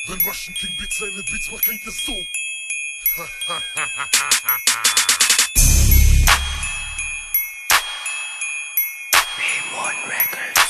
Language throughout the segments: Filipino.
Wenn Russian King Beats seine Beats macht, klingt es so. B1 Records.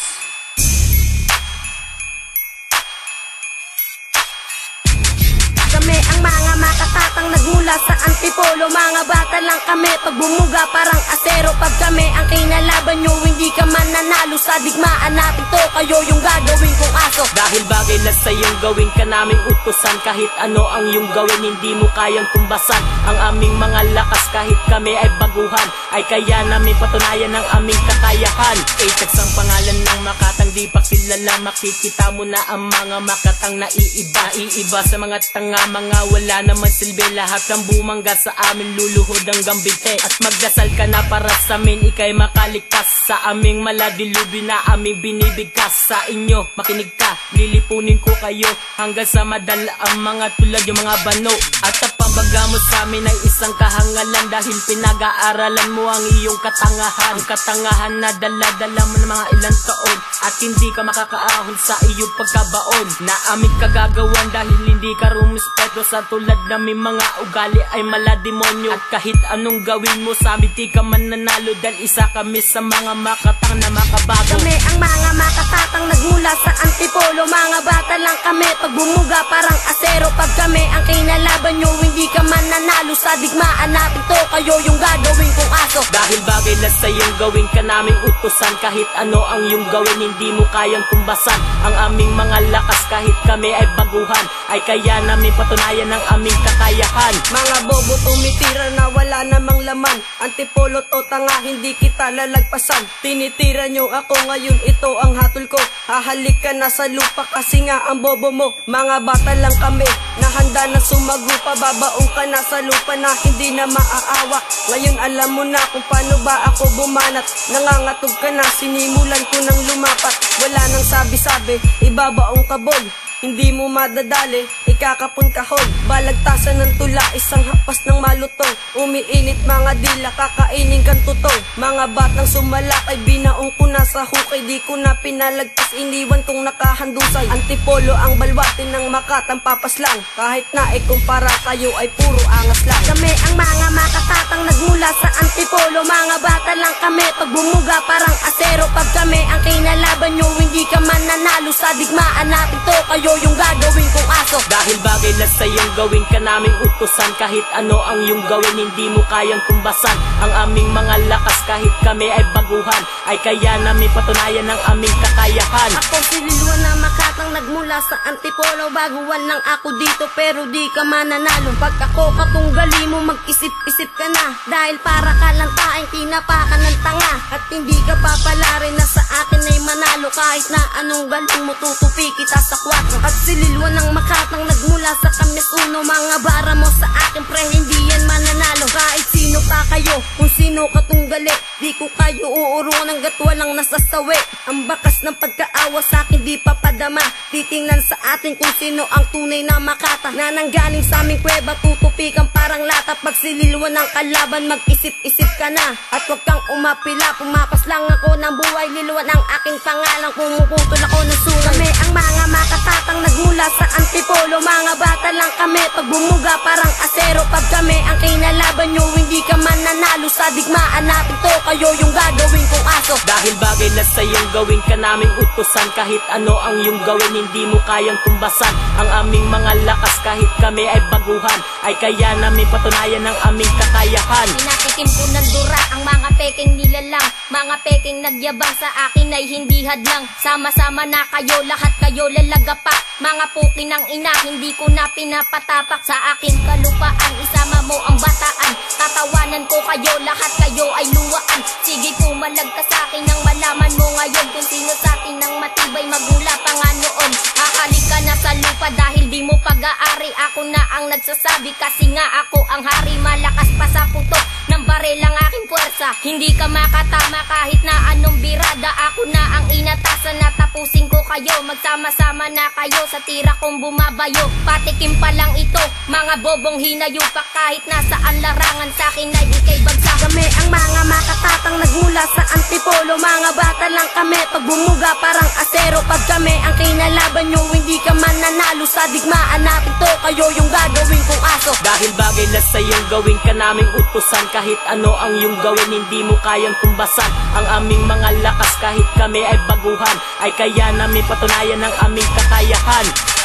Kami ang mga makatatang nagmula sa antipolo. Mga bata lang kami, pag bumuga parang asero. Pag kami ang kinalaban nyo, hindi ka man nanalo. Sa digmaan natin to, kayo yung gagawin kong aso. Dahil bagay na sa'yong gawin ka naming utusan. Kahit ano ang iyong gawin, hindi mo kayang tumbasan. Ang aming mga lakas kahit kami ay baguhan, ay kaya namin patunayan ang aming kakayahan. Apex ang pangalan ng Makatang, di pa kilala. Makikita mo na ang mga Makatang naiiba. Iiba sa mga tanga, mga wala naman silbi. Lahat ng bumangga sa amin luluhod hanggang binte. At magdasal ka na para sa amin, ikay makaligtas sa aming maladilubi na aming binibigkas. Sa inyo, makinig ka, lilipunin ko kayo hanggang sa madala ang mga tulad yung mga bano. At ang pambaga mo sa amin ay isang kahangalan, dahil pinag-aaralan mo ang iyong katangahan. Ang katangahan na dala-dala mo ng mga ilang taon, at hindi ka makakaahon sa iyong pagkabaon na aming kagagawan. Dahil hindi ka rumispeto sa tulad namin mga ugali ay malademonyo. At kahit anong gawin mo sa amin, di ka man nanalo, dahil isa kami sa mga Makatang na makabago. Kami ang mga makatatang nagmula sa antipolo. Mga bata lang kami, pag bumuga parang asero. Pag kami ang kinalaban nyo, hindi ka man nanalo. Sa digmaan natin to, kayo yung gagawin kong aso. Dahil bagay na sa'yong gawin ka naming utusan. Kahit ano ang iyong gawin, hindi mo kayang tumbasan. Ang aming mga lakas kahit kami ay baguhan, ay kaya namin patunayan ang aming kakayahan. Mga bobo tumitira na wala namang laman. Antipolo to tanga, hindi kita lalagpasan. Tinitira nyo ako ngayon, ito ang hatol ko. Hahalik ka na sa lupa kasi nga ang bobo mo. Mga bata lang kami, na handa na sumagupa. Babaong ka na sa lupa na hindi na maaawa. Ngayon alam mo na kung paano ba ako bumanat. Nangangatog ka na, sinimulan ko nang lumapat. Wala nang sabi-sabi, ibabaong ka boy. Hindi mo madadali, ikakapon kahon. Balagtasan ng tula, isang hapas ng malutong. Umiinit mga dila, kakainin kang tutong. Mga batang sumalak ay binaong ko na sa hukay. Di ko na pinalagpas, iniwan kong nakahandusay. Antipolo ang balwatin ng Makatang papas lang. Kahit na ikumpara kayo ay puro angas lang. Kami ang mga makatatang nagmula sa antipolo. Mga bata lang kami, pag bumuga parang asero. Pag kami ang kinalaban nyo, hindi ka man nanalo. Sa digmaan natin to, kayo yung gagawin kong aso. Dahil bagay na sa'yong gawin ka naming utusan. Kahit ano ang iyong gawin, hindi mo kayang tumbasan. Ang aming mga lakas kahit kami ay baguhan, ay kaya namin patunayan ang aming kakayahan. Ako si Lilwan na Makatang nagmula sa antipolo. Baguhan lang ako dito pero di ka mananalo. Pag ako katunggali mo, mag-isip-isip ka na. Dahil para ka lang taing tinapakan ng tanga. At hindi ka papalarin na sa akin ay manalo. Kahit na anong galing mo, tutupi kita sa 4. At si Lilwan ng Makatang nagmula sa Kamis Uno. Mga bara mo sa akin pre, hindi yan mananalo. Kahit sino pa kayo, kung sino katunggali, di ko kayo uurungan hanggat walang nasasawi. Ang bakas ng pagkaawa sa akin di papadama. Titingnan sa atin kung sino ang tunay na Makatang. Na nanggaling sa aming kuweba, tutupikan parang lata. Pag si Lilwan ng kalaban, mag-isip-isip ka na. At huwag kang umapila, pumapas lang ako ng buhay. Lilwan ang aking pangalan, pumuputol ako ng sungan. Kami ang mga makatatang nagmula sa antipolo. Mga bata lang kami, pag bumuga parang asero. Pag kami ang kinalaban nyo, hindi ka man nanalo. Sa digmaan natin to, kayo yung gagawin kong aso. Dahil bagay na sa'yong gawin ka naming utusan. Kahit ano ang iyong gawin, hindi mo kayang tumbasan. Ang aming mga lakas kahit kami ay baguhan, ay kaya namin patunayan ang aming kakayahan. Pinatikim ko ng dura ang mga peking nilalang. Mga peking nagyabang sa akin ay hindi hadlang. Sama-sama na kayo, lahat kayo lalagapak. Mga puki ng ina, hindi ko na pinapatapak. Sa aking kalupaan, isama mo ang bataan. Tatawanan ko kayo, lahat kayo ay luwaan. Sige pumalag ka sa akin nang malaman mo ngayon kung sino sa atin ang matibay, magmula pa nga noon. Hahalik ka na sa lupa dahil di mo pag-aari. Ako na ang nagsasabi kasi nga ako ang hari. Malakas pa sa putok ng baril ang aking puwersa. Hindi ka makatama kahit na anong birada. Ako na ang inatasan na tapusin ko kayo. kayo, magsama-sama na kayo sa tira kong bumabayo. Patikim pa lang ito, mga bobong hinayo pa kahit nasaan larangan sa akin ay di kay bagsak. Kami ang mga makatatang nagmula sa Antipolo. Mga bata lang kami, pag bumuga parang asero. Pag kami ang kinalaban nyo, hindi ka man nanalo. Sa digmaan natin to, kayo yung gagawin kong aso. Dahil bagay na sa'yong gawin ka naming utusan. Kahit ano ang iyong gawin, hindi mo kayang tumbasan ang aming mga lakas. Kahit kami ay baguhan, ay kaya namin patunayan ang aming kakayahan.